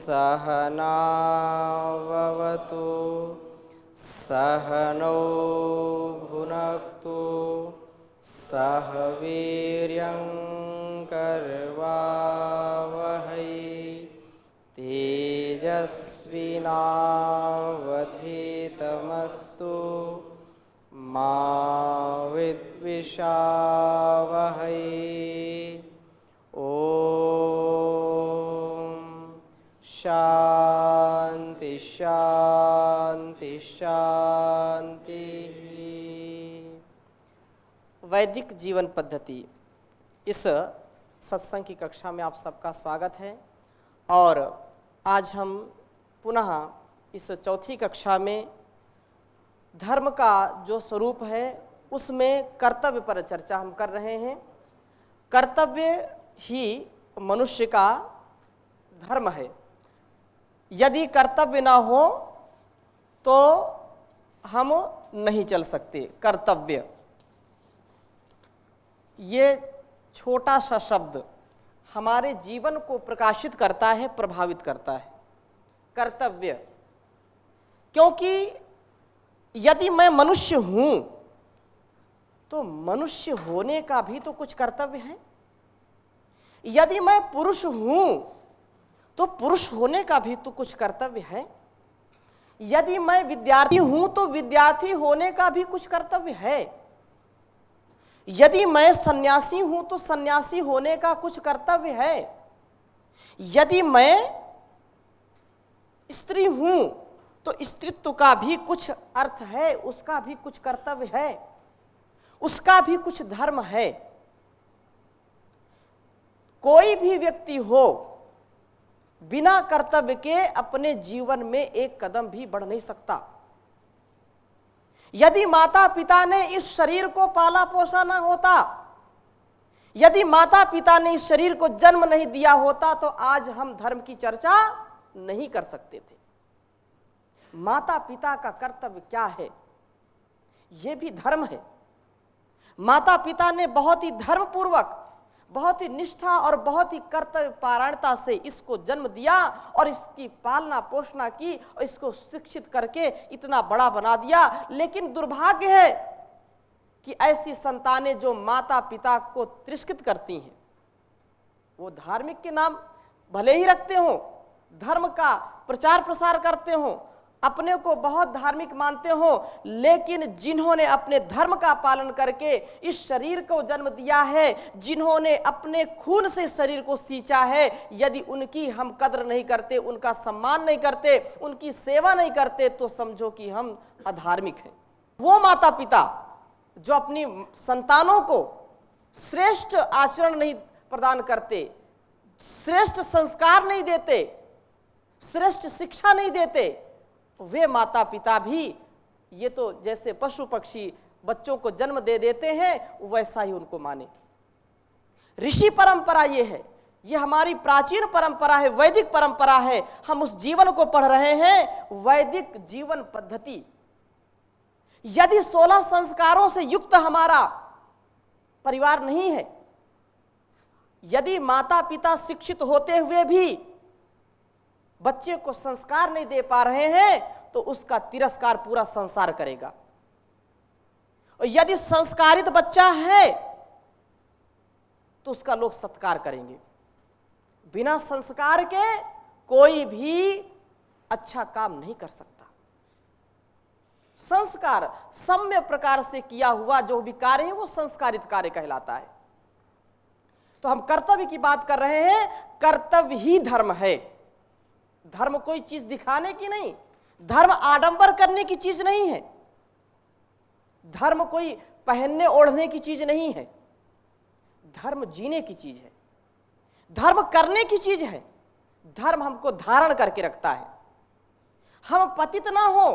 सहनाववतु सहनौ भुनक्तु सह वीर्यं करवावहै तेजस्विनावधीतमस्तु मा विद्विषावहै। ओम शांति शांति शांति। वैदिक जीवन पद्धति, इस सत्संग की कक्षा में आप सबका स्वागत है। और आज हम पुनः इस चौथी कक्षा में धर्म का जो स्वरूप है उसमें कर्तव्य पर चर्चा हम कर रहे हैं। कर्तव्य ही मनुष्य का धर्म है। यदि कर्तव्य ना हो तो हम नहीं चल सकते। कर्तव्य, ये छोटा सा शब्द हमारे जीवन को प्रकाशित करता है, प्रभावित करता है। कर्तव्य, क्योंकि यदि मैं मनुष्य हूं तो मनुष्य होने का भी तो कुछ कर्तव्य है। यदि मैं पुरुष हूं तो पुरुष होने का भी तो कुछ कर्तव्य है। यदि मैं विद्यार्थी हूं तो विद्यार्थी होने का भी कुछ कर्तव्य है। यदि मैं सन्यासी हूं तो सन्यासी होने का कुछ कर्तव्य है। यदि मैं स्त्री हूं तो स्त्रीत्व का भी कुछ अर्थ है, उसका भी कुछ कर्तव्य है, उसका भी कुछ धर्म है। कोई भी व्यक्ति हो, बिना कर्तव्य के अपने जीवन में एक कदम भी बढ़ नहीं सकता। यदि माता पिता ने इस शरीर को पाला पोसा ना होता, यदि माता पिता ने इस शरीर को जन्म नहीं दिया होता तो आज हम धर्म की चर्चा नहीं कर सकते थे। माता पिता का कर्तव्य क्या है, यह भी धर्म है। माता पिता ने बहुत ही धर्मपूर्वक, बहुत ही निष्ठा और बहुत ही कर्तव्य पारायणता से इसको जन्म दिया और इसकी पालना पोषणा की और इसको शिक्षित करके इतना बड़ा बना दिया। लेकिन दुर्भाग्य है कि ऐसी संतानें जो माता पिता को तिरस्कृत करती हैं, वो धार्मिक के नाम भले ही रखते हो, धर्म का प्रचार प्रसार करते हो, अपने को बहुत धार्मिक मानते हो, लेकिन जिन्होंने अपने धर्म का पालन करके इस शरीर को जन्म दिया है, जिन्होंने अपने खून से शरीर को सींचा है, यदि उनकी हम कद्र नहीं करते, उनका सम्मान नहीं करते, उनकी सेवा नहीं करते, तो समझो कि हम अधार्मिक हैं। वो माता पिता जो अपनी संतानों को श्रेष्ठ आचरण नहीं प्रदान करते, श्रेष्ठ संस्कार नहीं देते, श्रेष्ठ शिक्षा नहीं देते, वे माता पिता भी ये तो जैसे पशु पक्षी बच्चों को जन्म दे देते हैं, वैसा ही उनको माने। ऋषि परंपरा ये है, ये हमारी प्राचीन परंपरा है, वैदिक परंपरा है। हम उस जीवन को पढ़ रहे हैं, वैदिक जीवन पद्धति। यदि 16 संस्कारों से युक्त हमारा परिवार नहीं है, यदि माता पिता शिक्षित होते हुए भी बच्चे को संस्कार नहीं दे पा रहे हैं, तो उसका तिरस्कार पूरा संसार करेगा। और यदि संस्कारित बच्चा है तो उसका लोग सत्कार करेंगे। बिना संस्कार के कोई भी अच्छा काम नहीं कर सकता। संस्कार सम्य प्रकार से किया हुआ जो भी कार्य है वो संस्कारित कार्य कहलाता है। तो हम कर्तव्य की बात कर रहे हैं। कर्तव्य ही धर्म है। धर्म कोई चीज दिखाने की नहीं, धर्म आडंबर करने की चीज नहीं है, धर्म कोई पहनने ओढ़ने की चीज नहीं है, धर्म जीने की चीज है, धर्म करने की चीज है। धर्म हमको धारण करके रखता है। हम पतित ना हो,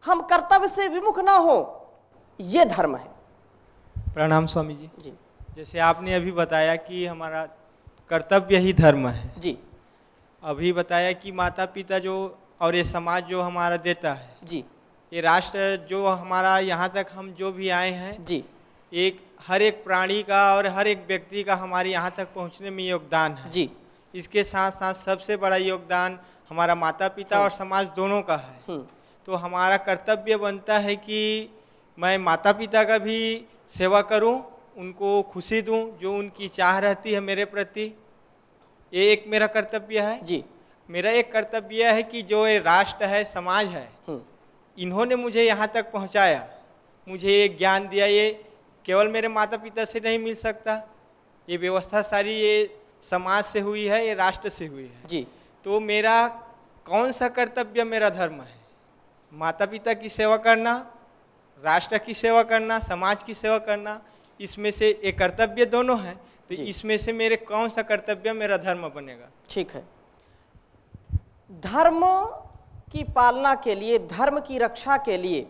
हम कर्तव्य से विमुख ना हो, यह धर्म है। प्रणाम स्वामी जी। जी, जैसे आपने अभी बताया कि हमारा कर्तव्य ही धर्म है। जी, अभी बताया कि माता पिता जो और ये समाज जो हमारा देता है, जी, ये राष्ट्र जो हमारा यहाँ तक हम जो भी आए हैं, जी, एक हर एक प्राणी का और हर एक व्यक्ति का हमारे यहाँ तक पहुँचने में योगदान है। जी, इसके साथ साथ सबसे बड़ा योगदान हमारा माता पिता और समाज दोनों का है। तो हमारा कर्तव्य बनता है कि मैं माता पिता का भी सेवा करूं, उनको खुशी दूं जो उनकी चाह रहती है मेरे प्रति। ये एक मेरा कर्तव्य है जी। मेरा एक कर्तव्य है कि जो ये राष्ट्र है, समाज है, इन्होंने मुझे यहाँ तक पहुँचाया, मुझे ये ज्ञान दिया, ये केवल मेरे माता पिता से नहीं मिल सकता। ये व्यवस्था सारी ये समाज से हुई है, ये राष्ट्र से हुई है जी। तो मेरा कौन सा कर्तव्य मेरा धर्म है? माता पिता की सेवा करना, राष्ट्र की सेवा करना, समाज की सेवा करना, इसमें से एक कर्तव्य दोनों हैं। तो इसमें से मेरे कौन सा कर्तव्य मेरा धर्म बनेगा? ठीक है। धर्म की पालना के लिए, धर्म की रक्षा के लिए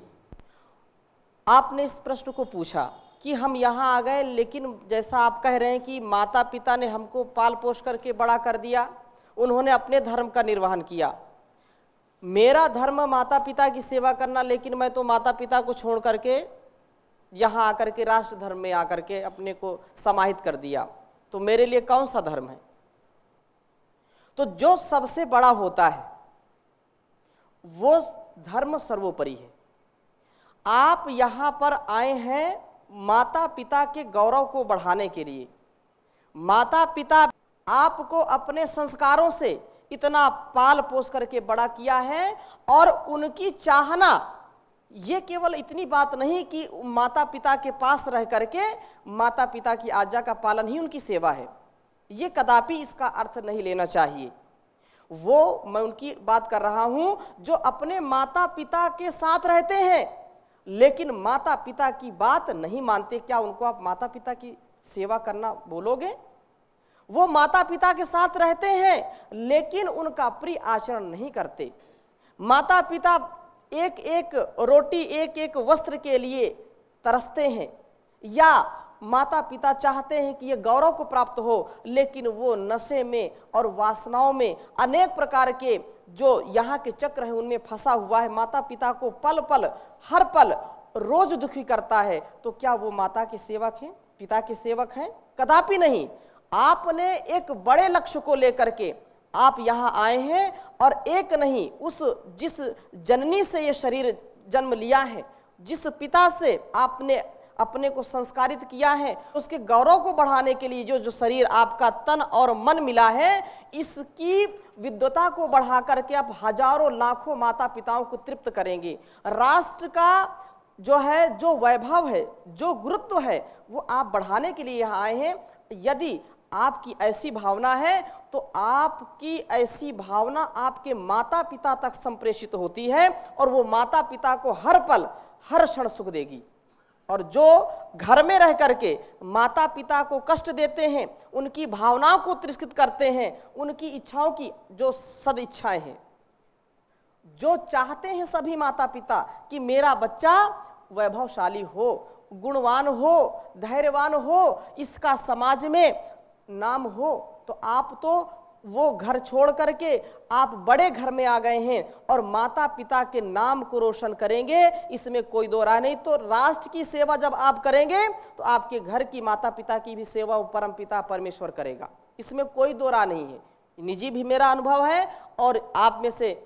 आपने इस प्रश्न को पूछा कि हम यहाँ आ गए, लेकिन जैसा आप कह रहे हैं कि माता पिता ने हमको पाल पोष करके बड़ा कर दिया, उन्होंने अपने धर्म का निर्वहन किया। मेरा धर्म माता पिता की सेवा करना, लेकिन मैं तो माता पिता को छोड़ करके यहाँ आकर के राष्ट्र धर्म में आकर के अपने को समाहित कर दिया, तो मेरे लिए कौन सा धर्म है? तो जो सबसे बड़ा होता है वो धर्म सर्वोपरि है। आप यहाँ पर आए हैं माता पिता के गौरव को बढ़ाने के लिए। माता पिता आपको अपने संस्कारों से इतना पाल पोस करके बड़ा किया है, और उनकी चाहना ये केवल इतनी बात नहीं कि माता पिता के पास रह करके माता पिता की आज्ञा का पालन ही उनकी सेवा है, ये कदापि इसका अर्थ नहीं लेना चाहिए। वो मैं उनकी बात कर रहा हूं जो अपने माता पिता के साथ रहते हैं लेकिन माता पिता की बात नहीं मानते। क्या उनको आप माता पिता की सेवा करना बोलोगे? वो माता पिता के साथ रहते हैं लेकिन उनका प्रिय आचरण नहीं करते। माता पिता एक एक रोटी, एक एक वस्त्र के लिए तरसते हैं, या माता पिता चाहते हैं कि ये गौरव को प्राप्त हो, लेकिन वो नशे में और वासनाओं में, अनेक प्रकार के जो यहाँ के चक्र हैं उनमें फंसा हुआ है। माता पिता को पल पल, हर पल रोज दुखी करता है। तो क्या वो माता के सेवक हैं, पिता के सेवक हैं? कदापि नहीं। आपने एक बड़े लक्ष्य को लेकर के आप यहाँ आए हैं, और एक नहीं, उस जिस जननी से ये शरीर जन्म लिया है, जिस पिता से आपने अपने को संस्कारित किया है, उसके गौरव को बढ़ाने के लिए जो शरीर आपका तन और मन मिला है, इसकी विद्वता को बढ़ा करके आप हजारों लाखों माता पिताओं को तृप्त करेंगे। राष्ट्र का जो है, जो वैभव है, जो गुरुत्व है, वो आप बढ़ाने के लिए यहाँ आए हैं। यदि आपकी ऐसी भावना है तो आपकी ऐसी भावना आपके माता पिता तक संप्रेषित होती है, और वो माता पिता को हर पल हर क्षण सुख देगी। और जो घर में रह करके माता पिता को कष्ट देते हैं, उनकी भावनाओं को तिरस्कृत करते हैं, उनकी इच्छाओं की जो सद इच्छाएं हैं, जो चाहते हैं सभी माता पिता कि मेरा बच्चा वैभवशाली हो, गुणवान हो, धैर्यवान हो, इसका समाज में नाम हो, तो आप तो वो घर छोड़ करके आप बड़े घर में आ गए हैं और माता पिता के नाम को रोशन करेंगे, इसमें कोई दो राय नहीं। तो राष्ट्र की सेवा जब आप करेंगे तो आपके घर की माता पिता की भी सेवा परम पिता परमेश्वर करेगा, इसमें कोई दो राय नहीं है। निजी भी मेरा अनुभव है, और आप में से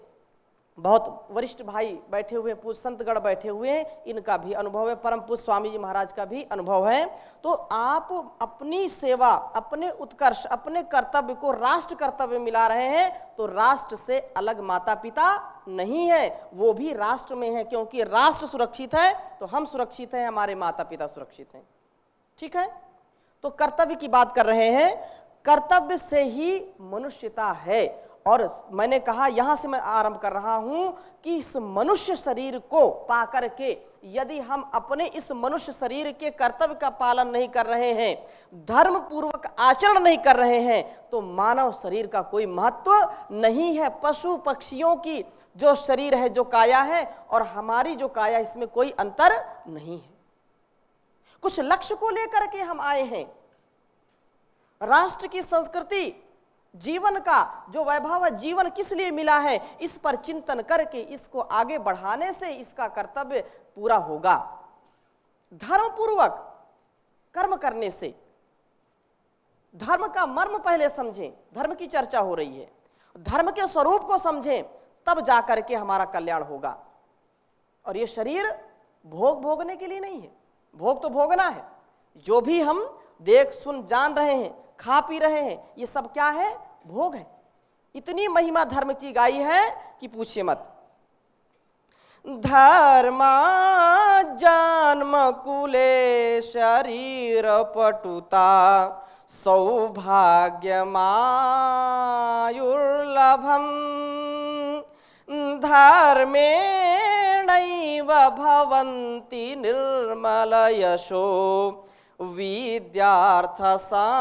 बहुत वरिष्ठ भाई बैठे हुए हैं, पूज्य संतगण बैठे हुए हैं, इनका भी अनुभव है, परम पूज्य स्वामी जी महाराज का भी अनुभव है। तो आप अपनी सेवा, अपने उत्कर्ष, अपने कर्तव्य को राष्ट्र कर्तव्य मिला रहे हैं, तो राष्ट्र से अलग माता पिता नहीं है, वो भी राष्ट्र में है। क्योंकि राष्ट्र सुरक्षित है तो हम सुरक्षित हैं, हमारे माता पिता सुरक्षित हैं। ठीक है, तो कर्तव्य की बात कर रहे हैं। कर्तव्य से ही मनुष्यता है, और मैंने कहा यहां से मैं आरंभ कर रहा हूं कि इस मनुष्य शरीर को पा करके यदि हम अपने इस मनुष्य शरीर के कर्तव्य का पालन नहीं कर रहे हैं, धर्म पूर्वक आचरण नहीं कर रहे हैं, तो मानव शरीर का कोई महत्व नहीं है। पशु पक्षियों की जो शरीर है, जो काया है, और हमारी जो काया, इसमें कोई अंतर नहीं है। कुछ लक्ष्य को लेकर के हम आए हैं। राष्ट्र की संस्कृति, जीवन का जो वैभव है, जीवन किस लिए मिला है, इस पर चिंतन करके इसको आगे बढ़ाने से इसका कर्तव्य पूरा होगा। धर्म पूर्वक कर्म करने से धर्म का मर्म पहले समझें, धर्म की चर्चा हो रही है, धर्म के स्वरूप को समझें, तब जाकर के हमारा कल्याण होगा। और ये शरीर भोग भोगने के लिए नहीं है, भोग तो भोगना है, जो भी हम देख सुन जान रहे हैं, खा पी रहे हैं, ये सब क्या है? भोग है। इतनी महिमा धर्म की गाई है कि पूछिए मत। धर्म जन्म कुले शरीर पटुता सौभाग्य मायुर्लभम धर्मेणैव भवन्ति निर्मल यशो विद्यार्थ संपत्तया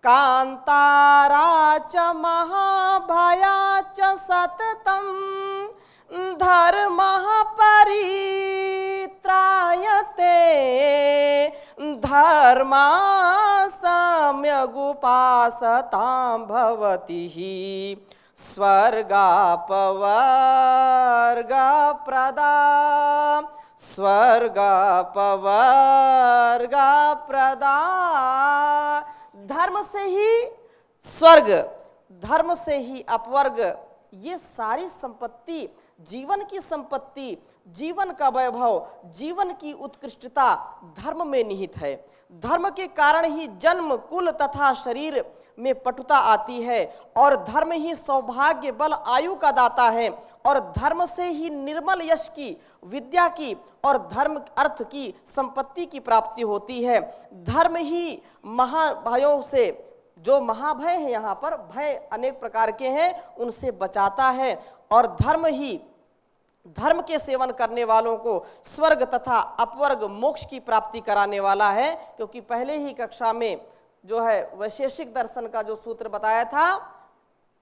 कांतारा च महाभया च सततं धर्मः परित्रायते धर्मा सम्यगुपासतां भवति हि स्वर्गापवर्गप्रदा स्वर्गापवर्गप्रदा। धर्म से ही स्वर्ग, धर्म से ही अपवर्ग, ये सारी संपत्ति, जीवन की संपत्ति, जीवन का वैभव, जीवन की उत्कृष्टता धर्म में निहित है। धर्म के कारण ही जन्म, कुल तथा शरीर में पटुता आती है, और धर्म ही सौभाग्य, बल, आयु का दाता है, और धर्म से ही निर्मल यश की, विद्या की और धर्म अर्थ की, संपत्ति की प्राप्ति होती है। धर्म ही महाभयों से, जो महाभय है, यहाँ पर भय अनेक प्रकार के हैं, उनसे बचाता है, और धर्म ही धर्म के सेवन करने वालों को स्वर्ग तथा अपवर्ग मोक्ष की प्राप्ति कराने वाला है। क्योंकि पहले ही कक्षा में जो है वैशेषिक दर्शन का जो सूत्र बताया था,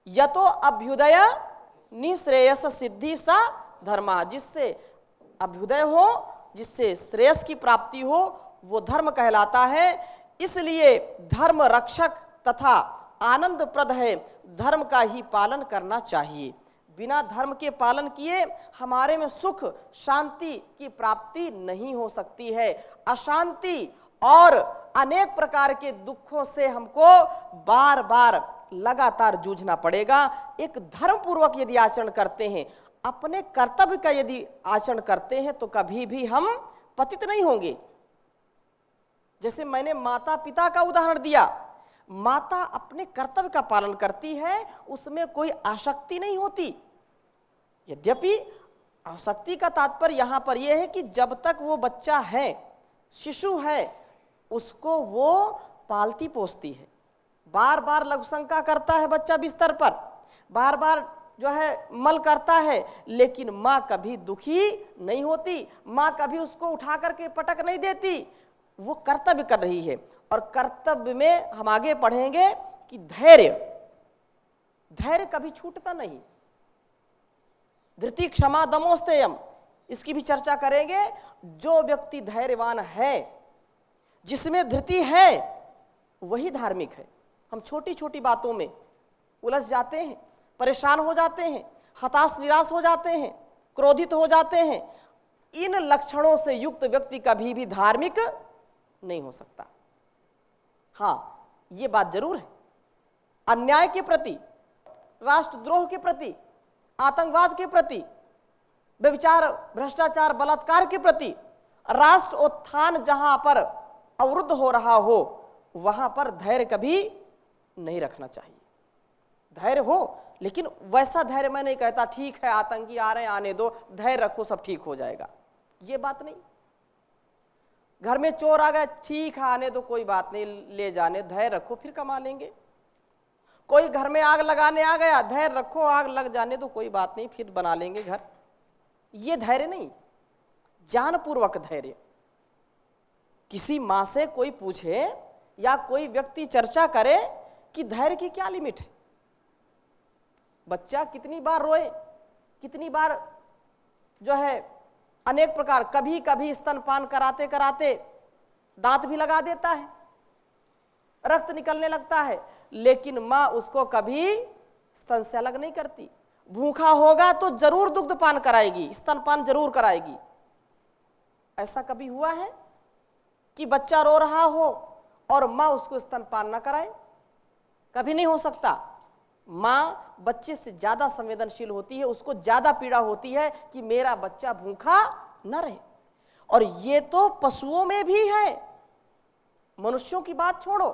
यतो अभ्युदय निश्रेयस सिद्धि सा धर्मा, जिससे अभ्युदय हो, जिससे श्रेयस की प्राप्ति हो, वो धर्म कहलाता है। इसलिए धर्म रक्षक तथा आनंदप्रद है, धर्म का ही पालन करना चाहिए। बिना धर्म के पालन किए हमारे में सुख शांति की प्राप्ति नहीं हो सकती है। अशांति और अनेक प्रकार के दुखों से हमको बार बार लगातार जूझना पड़ेगा। एक धर्म पूर्वक यदि आचरण करते हैं, अपने कर्तव्य का यदि आचरण करते हैं, तो कभी भी हम पतित नहीं होंगे। जैसे मैंने माता पिता का उदाहरण दिया, माता अपने कर्तव्य का पालन करती है, उसमें कोई आसक्ति नहीं होती। यद्यपि आसक्ति का तात्पर्य यहाँ पर यह है कि जब तक वो बच्चा है, शिशु है, उसको वो पालती पोसती है। बार बार लघुशंका करता है बच्चा बिस्तर पर, बार बार जो है मल करता है, लेकिन माँ कभी दुखी नहीं होती, माँ कभी उसको उठा करके पटक नहीं देती। वो कर्तव्य कर रही है। और कर्तव्य में हम आगे पढ़ेंगे कि धैर्य, धैर्य कभी छूटता नहीं। धृति क्षमा दमोस्तेयम, इसकी भी चर्चा करेंगे। जो व्यक्ति धैर्यवान है, जिसमें धृति है, वही धार्मिक है। हम छोटी छोटी बातों में उलझ जाते हैं, परेशान हो जाते हैं, हताश निराश हो जाते हैं, क्रोधित हो जाते हैं। इन लक्षणों से युक्त व्यक्ति कभी भी धार्मिक नहीं हो सकता। हाँ, ये बात जरूर है, अन्याय के प्रति, राष्ट्रद्रोह के प्रति, आतंकवाद के प्रति, व्यभिचार, भ्रष्टाचार, बलात्कार के प्रति, राष्ट्र उत्थान जहां पर अवरुद्ध हो रहा हो, वहां पर धैर्य कभी नहीं रखना चाहिए। धैर्य हो, लेकिन वैसा धैर्य मैं नहीं कहता ठीक है आतंकी आ रहे हैं आने दो, धैर्य रखो सब ठीक हो जाएगा, ये बात नहीं। घर में चोर आ गए, ठीक है आने दो कोई बात नहीं, ले जाने, धैर्य रखो फिर कमा लेंगे। कोई घर में आग लगाने आ गया, धैर्य रखो, आग लग जाने दो कोई बात नहीं, फिर बना लेंगे घर। ये धैर्य नहीं, जानपूर्वक धैर्य। किसी माँ से कोई पूछे या कोई व्यक्ति चर्चा करे कि धैर्य की क्या लिमिट है। बच्चा कितनी बार रोए, कितनी बार जो है अनेक प्रकार, कभी कभी स्तनपान कराते कराते दांत भी लगा देता है, रक्त निकलने लगता है, लेकिन माँ उसको कभी स्तन से अलग नहीं करती। भूखा होगा तो जरूर दुग्धपान कराएगी, स्तनपान जरूर कराएगी। ऐसा कभी हुआ है? कि बच्चा रो रहा हो और माँ उसको स्तनपान न कराए, कभी नहीं हो सकता। माँ बच्चे से ज़्यादा संवेदनशील होती है, उसको ज़्यादा पीड़ा होती है कि मेरा बच्चा भूखा न रहे। और ये तो पशुओं में भी है, मनुष्यों की बात छोड़ो,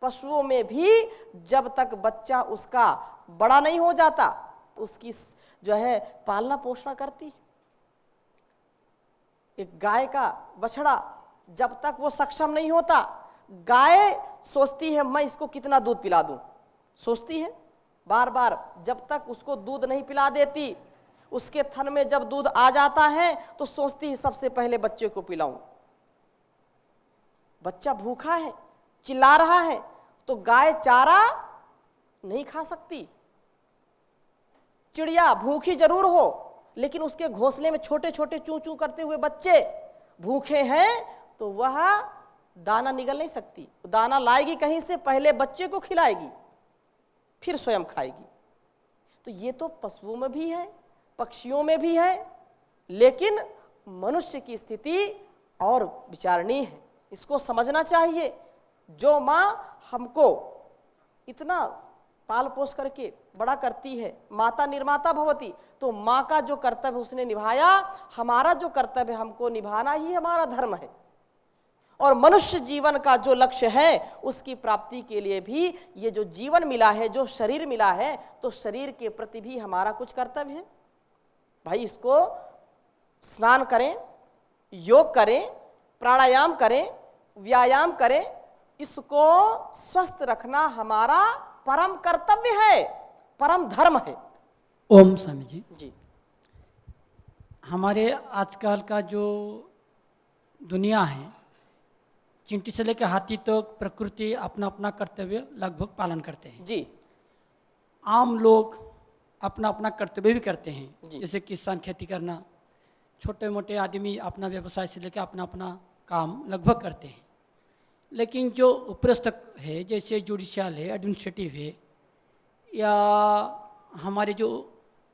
पशुओं में भी जब तक बच्चा उसका बड़ा नहीं हो जाता उसकी जो है पालना पोषण करती है। एक गाय का बछड़ा जब तक वो सक्षम नहीं होता, गाय सोचती है मैं इसको कितना दूध पिला दूं, सोचती है बार बार, जब तक उसको दूध नहीं पिला देती, उसके थन में जब दूध आ जाता है तो सोचती है सबसे पहले बच्चे को पिलाऊं। बच्चा भूखा है, चिल्ला रहा है, तो गाय चारा नहीं खा सकती। चिड़िया भूखी जरूर हो, लेकिन उसके घोंसले में छोटे छोटे चू चू करते हुए बच्चे भूखे हैं तो वह दाना निगल नहीं सकती, दाना लाएगी कहीं से, पहले बच्चे को खिलाएगी फिर स्वयं खाएगी। तो ये तो पशुओं में भी है, पक्षियों में भी है, लेकिन मनुष्य की स्थिति और विचारणीय है, इसको समझना चाहिए। जो माँ हमको इतना पाल पोस करके बड़ा करती है, माता निर्माता भवती, तो माँ का जो कर्तव्य उसने निभाया, हमारा जो कर्तव्य हमको निभाना ही हमारा धर्म है। और मनुष्य जीवन का जो लक्ष्य है उसकी प्राप्ति के लिए भी ये जो जीवन मिला है, जो शरीर मिला है, तो शरीर के प्रति भी हमारा कुछ कर्तव्य है। भाई इसको स्नान करें, योग करें, प्राणायाम करें, व्यायाम करें, इसको स्वस्थ रखना हमारा परम कर्तव्य है, परम धर्म है। ओम स्वामी जी। जी हमारे आजकल का जो दुनिया है, चिंटी से लेकर हाथी तो प्रकृति अपना अपना कर्तव्य लगभग पालन करते हैं। जी आम लोग अपना अपना कर्तव्य भी करते हैं, जी। जैसे किसान खेती करना, छोटे मोटे आदमी अपना व्यवसाय से लेकर अपना अपना काम लगभग करते हैं। लेकिन जो उपरस्थ है, जैसे जुडिशियल है, एडमिनिस्ट्रेटिव है, या हमारे जो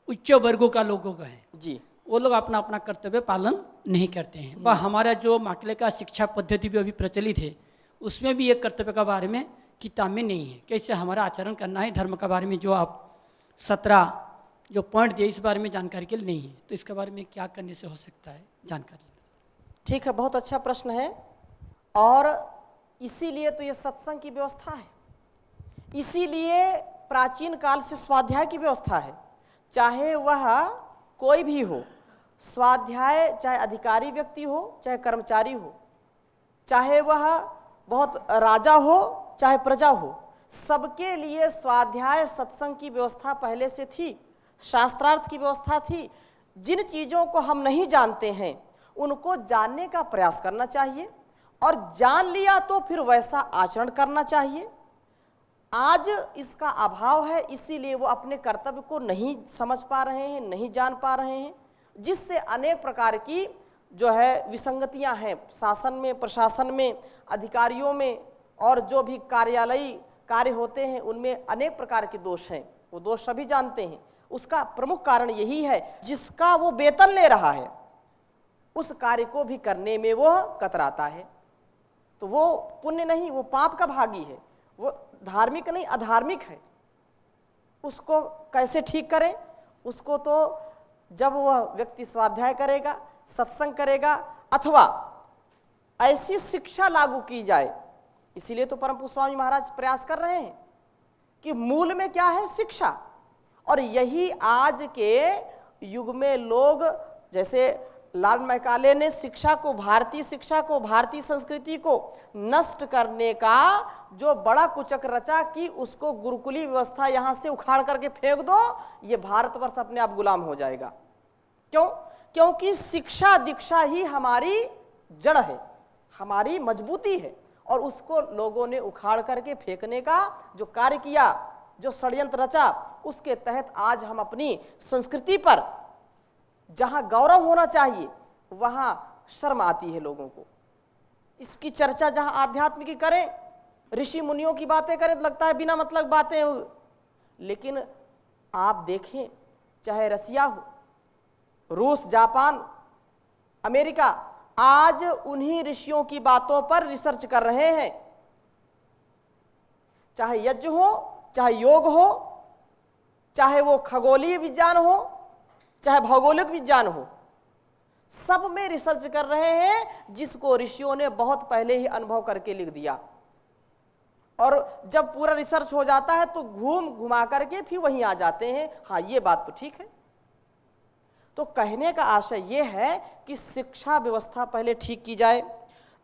उच्च वर्गों का लोगों का है जी, वो लोग अपना अपना कर्तव्य पालन नहीं करते हैं। वह हमारा जो माकले का शिक्षा पद्धति भी अभी प्रचलित है, उसमें भी एक कर्तव्य के बारे में किताब में नहीं है, कैसे हमारा आचरण करना है धर्म के बारे में। जो आप 17 जो पॉइंट दिए, इस बारे में जानकारी के लिए नहीं है, तो इसके बारे में क्या करने से हो सकता है जानकारी। ठीक है, बहुत अच्छा प्रश्न है। और इसीलिए तो ये सत्संग की व्यवस्था है, इसीलिए प्राचीन काल से स्वाध्याय की व्यवस्था है। चाहे वह कोई भी हो, स्वाध्याय चाहे अधिकारी व्यक्ति हो चाहे कर्मचारी हो, चाहे वह बहुत राजा हो चाहे प्रजा हो, सबके लिए स्वाध्याय सत्संग की व्यवस्था पहले से थी, शास्त्रार्थ की व्यवस्था थी। जिन चीज़ों को हम नहीं जानते हैं उनको जानने का प्रयास करना चाहिए, और जान लिया तो फिर वैसा आचरण करना चाहिए। आज इसका अभाव है, इसीलिए वो अपने कर्तव्य को नहीं समझ पा रहे हैं, नहीं जान पा रहे हैं, जिससे अनेक प्रकार की जो है विसंगतियां हैं शासन में, प्रशासन में, अधिकारियों में, और जो भी कार्यालयी कार्य होते हैं उनमें अनेक प्रकार के दोष हैं। वो दोष सभी जानते हैं। उसका प्रमुख कारण यही है, जिसका वो वेतन ले रहा है उस कार्य को भी करने में वो कतराता है, तो वो पुण्य नहीं, वो पाप का भागी है, वो धार्मिक नहीं अधार्मिक है। उसको कैसे ठीक करें? उसको तो जब वह व्यक्ति स्वाध्याय करेगा, सत्संग करेगा, अथवा ऐसी शिक्षा लागू की जाए। इसीलिए तो परम पूज्य स्वामी महाराज प्रयास कर रहे हैं कि मूल में क्या है? शिक्षा। और यही आज के युग में लोग, जैसे लॉर्ड मैकाले ने शिक्षा को, भारतीय शिक्षा को, भारतीय संस्कृति को नष्ट करने का जो बड़ा कुचक रचा कि उसको गुरुकुली व्यवस्था यहाँ से उखाड़ करके फेंक दो, ये भारतवर्ष अपने आप गुलाम हो जाएगा। क्यों? क्योंकि शिक्षा दीक्षा ही हमारी जड़ है, हमारी मजबूती है, और उसको लोगों ने उखाड़ करके फेंकने का जो कार्य किया, जो षड्यंत्र रचा, उसके तहत आज हम अपनी संस्कृति पर जहां गौरव होना चाहिए वहां शर्म आती है लोगों को। इसकी चर्चा जहां आध्यात्म की करें, ऋषि मुनियों की बातें करें, तो लगता है बिना मतलब बातें। लेकिन आप देखें, चाहे रसिया हो, रूस, जापान, अमेरिका, आज उन्हीं ऋषियों की बातों पर रिसर्च कर रहे हैं, चाहे यज्ञ हो, चाहे योग हो, चाहे वो खगोलीय विज्ञान हो, चाहे भौगोलिक विज्ञान हो, सब में रिसर्च कर रहे हैं जिसको ऋषियों ने बहुत पहले ही अनुभव करके लिख दिया। और जब पूरा रिसर्च हो जाता है तो घूम घुमा करके फिर वहीं आ जाते हैं, हाँ ये बात तो ठीक है। तो कहने का आशय ये है कि शिक्षा व्यवस्था पहले ठीक की जाए।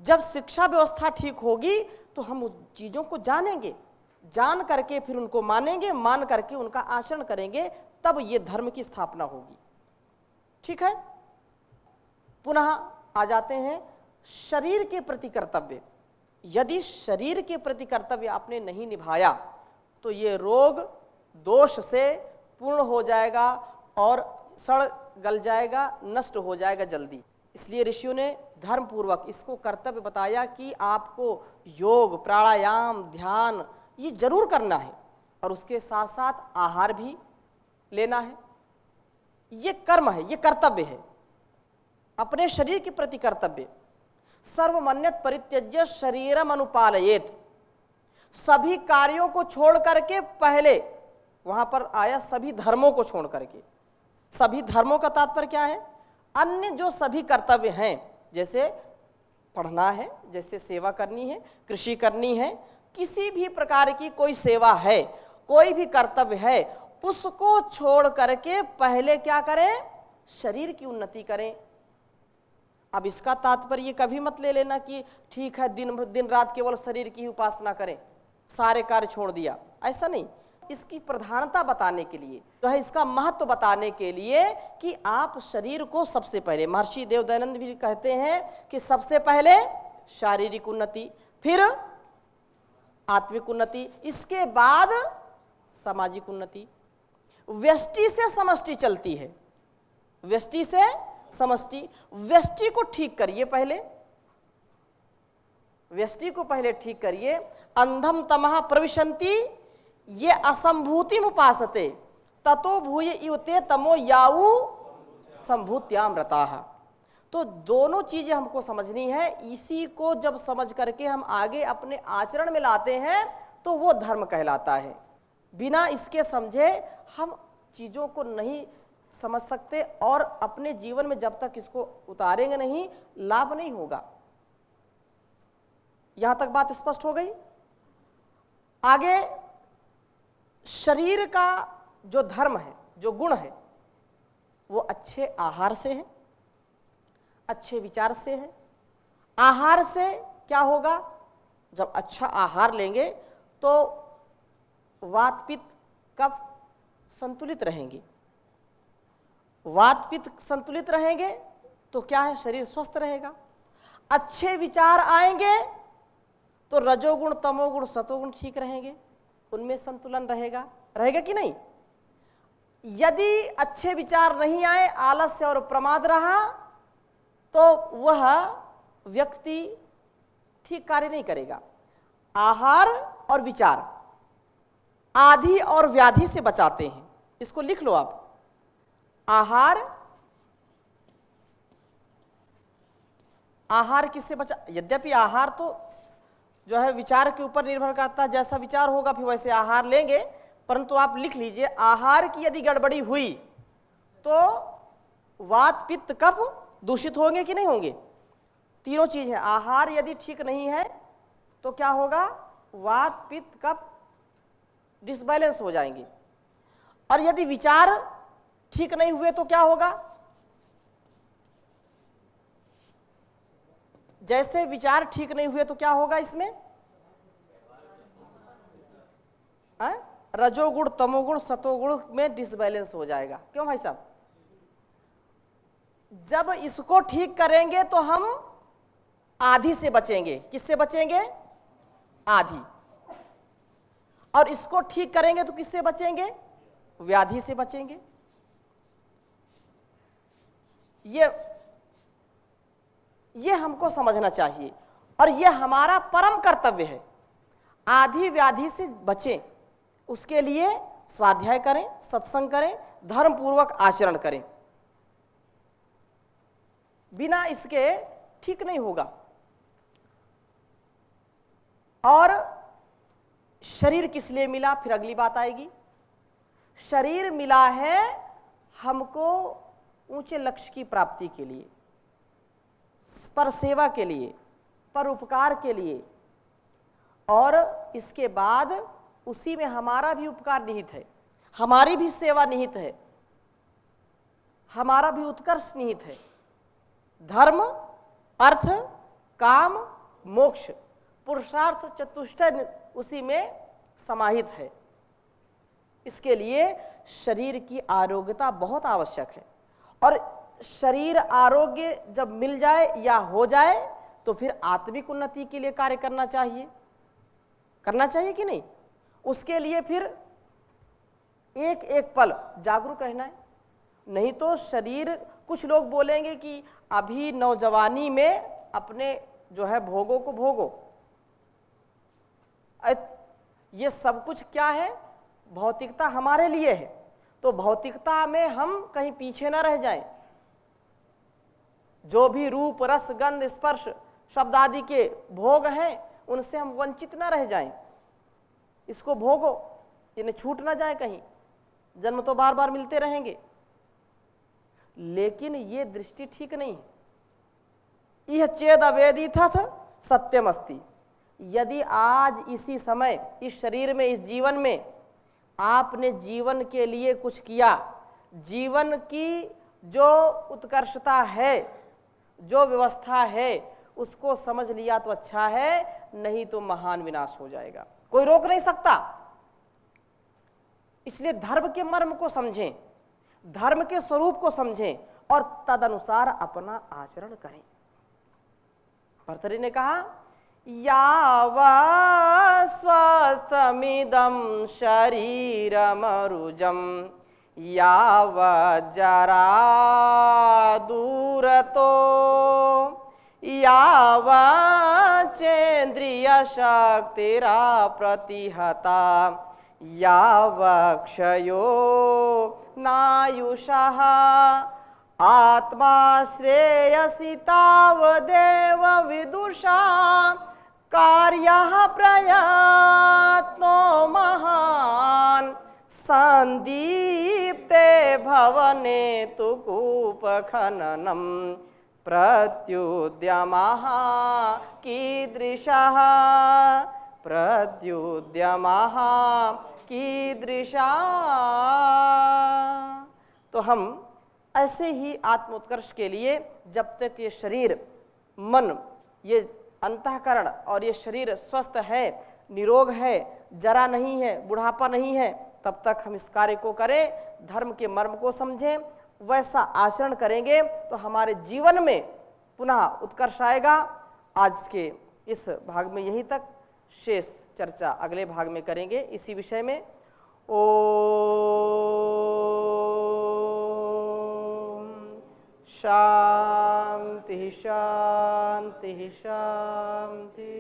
जब शिक्षा व्यवस्था ठीक होगी तो हम उन चीज़ों को जानेंगे, जान करके फिर उनको मानेंगे, मान करके उनका आचरण करेंगे, तब ये धर्म की स्थापना होगी। ठीक है, पुनः आ जाते हैं शरीर के प्रति कर्तव्य। यदि शरीर के प्रति कर्तव्य आपने नहीं निभाया तो ये रोग दोष से पूर्ण हो जाएगा और सड़ गल जाएगा, नष्ट हो जाएगा जल्दी। इसलिए ऋषियों ने धर्म पूर्वक इसको कर्तव्य बताया कि आपको योग, प्राणायाम, ध्यान ये जरूर करना है और उसके साथ साथ आहार भी लेना है। ये कर्म है, ये कर्तव्य है, अपने शरीर के प्रति कर्तव्य। सर्वमन्यत परित्यज्य शरीरम अनुपालयेत, सभी कार्यों को छोड़ करके पहले, वहां पर आया सभी धर्मों को छोड़ करके। सभी धर्मों का तात्पर्य क्या है? अन्य जो सभी कर्तव्य हैं, जैसे पढ़ना है, जैसे सेवा करनी है, कृषि करनी है, किसी भी प्रकार की कोई सेवा है, कोई भी कर्तव्य है, उसको छोड़ करके पहले क्या करें? शरीर की उन्नति करें। अब इसका तात्पर्य ये कभी मत ले लेना कि ठीक है दिन रात केवल शरीर की ही उपासना करें, सारे कार्य छोड़ दिया, ऐसा नहीं। इसकी प्रधानता बताने के लिए जो है, इसका महत्व बताने के लिए कि आप शरीर को सबसे पहले, महर्षि देव दयानंद भी कहते हैं कि सबसे पहले शारीरिक उन्नति, फिर आत्मिक उन्नति, इसके बाद सामाजिक उन्नति। व्यष्टि से समष्टि चलती है, व्यष्टि से समष्टि। व्यष्टि को ठीक करिए पहले, व्यष्टि को पहले ठीक करिए। अंधम तमः प्रविशन्ति ये असंभूतिम उपासते ततो भूय युते तमो याऊ संभूत्याम रताः। तो दोनों चीजें हमको समझनी है। इसी को जब समझ करके हम आगे अपने आचरण में लाते हैं तो वो धर्म कहलाता है। बिना इसके समझे हम चीजों को नहीं समझ सकते और अपने जीवन में जब तक इसको उतारेंगे नहीं, लाभ नहीं होगा। यहां तक बात स्पष्ट हो गई। आगे शरीर का जो धर्म है, जो गुण है, वो अच्छे आहार से है, अच्छे विचार से है। आहार से क्या होगा? जब अच्छा आहार लेंगे तो वात पित्त कफ संतुलित रहेंगे। वात पित्त संतुलित रहेंगे तो क्या है? शरीर स्वस्थ रहेगा। अच्छे विचार आएंगे तो रजोगुण, तमोगुण, सतोगुण ठीक रहेंगे, उनमें संतुलन रहेगा। रहेगा कि नहीं? यदि अच्छे विचार नहीं आए, आलस्य और प्रमाद रहा, तो वह व्यक्ति ठीक कार्य नहीं करेगा। आहार और विचार आधि और व्याधि से बचाते हैं। इसको लिख लो आप। आहार किससे बचा? यद्यपि आहार तो जो है विचार के ऊपर निर्भर करता है, जैसा विचार होगा फिर वैसे आहार लेंगे, परंतु आप लिख लीजिए, आहार की यदि गड़बड़ी हुई तो वात पित्त कफ दूषित होंगे कि नहीं होंगे? तीनों चीज है। आहार यदि ठीक नहीं है तो क्या होगा? वात पित्त कफ डिसबैलेंस हो जाएंगे। और यदि विचार ठीक नहीं हुए तो क्या होगा? जैसे विचार ठीक नहीं हुए तो क्या होगा इसमें? रजोगुण, तमोगुण, सतोगुण में डिसबैलेंस हो जाएगा। क्यों भाई साहब? जब इसको ठीक करेंगे तो हम आधि से बचेंगे। किससे बचेंगे? आधि। और इसको ठीक करेंगे तो किससे बचेंगे? व्याधि से बचेंगे। ये हमको समझना चाहिए और ये हमारा परम कर्तव्य है। आधि व्याधि से बचें, उसके लिए स्वाध्याय करें, सत्संग करें, धर्म पूर्वक आचरण करें। बिना इसके ठीक नहीं होगा। और शरीर किस लिए मिला, फिर अगली बात आएगी। शरीर मिला है हमको ऊंचे लक्ष्य की प्राप्ति के लिए, पर सेवा के लिए, पर उपकार के लिए, और इसके बाद उसी में हमारा भी उपकार निहित है, हमारी भी सेवा निहित है, हमारा भी उत्कर्ष निहित है। धर्म, अर्थ, काम, मोक्ष, पुरुषार्थ चतुष्टय उसी में समाहित है। इसके लिए शरीर की आरोग्यता बहुत आवश्यक है। और शरीर आरोग्य जब मिल जाए या हो जाए तो फिर आत्मिक उन्नति के लिए कार्य करना चाहिए कि नहीं? उसके लिए फिर एक एक पल जागरूक रहना है। नहीं तो शरीर, कुछ लोग बोलेंगे कि अभी नौजवानी में अपने जो है भोगों को भोगो। ये सब कुछ क्या है? भौतिकता हमारे लिए है, तो भौतिकता में हम कहीं पीछे ना रह जाएं। जो भी रूप, रस, गंध, स्पर्श, शब्द आदि के भोग हैं उनसे हम वंचित ना रह जाएं। इसको भोगो, इन्हें छूट ना जाए कहीं। जन्म तो बार बार मिलते रहेंगे, लेकिन ये दृष्टि ठीक नहीं है। यह चेद अवेदितथ सत्यमस्ति। यदि आज इसी समय इस शरीर में, इस जीवन में आपने जीवन के लिए कुछ किया, जीवन की जो उत्कर्षता है, जो व्यवस्था है, उसको समझ लिया तो अच्छा है, नहीं तो महान विनाश हो जाएगा, कोई रोक नहीं सकता। इसलिए धर्म के मर्म को समझें, धर्म के स्वरूप को समझें और तदनुसार अपना आचरण करें। भर्तृहरि ने कहा, यावा स्वस्थमिदं शरीरमरुजं यावा जरा दूरतो यावा चेन्द्रिय शक्तिरा प्रतिहता यावा क्षयो नायुषः आत्मा श्रेयसि तावदेव विदुषा कार्यः प्रयत्नो महान् संदीप्ते भवने तु कूपखननं प्रत्युद्यमः कीदृशः प्रत्युद्यमः कीदृशः। तो हम ऐसे ही आत्मोत्कर्ष के लिए जब तक ये शरीर, मन, ये अंतःकरण और ये शरीर स्वस्थ है, निरोग है, जरा नहीं है, बुढ़ापा नहीं है, तब तक हम इस कार्य को करें, धर्म के मर्म को समझें, वैसा आचरण करेंगे तो हमारे जीवन में पुनः उत्कर्ष आएगा। आज के इस भाग में यहीं तक, शेष चर्चा अगले भाग में करेंगे इसी विषय में। ओम शांति शांति शांति।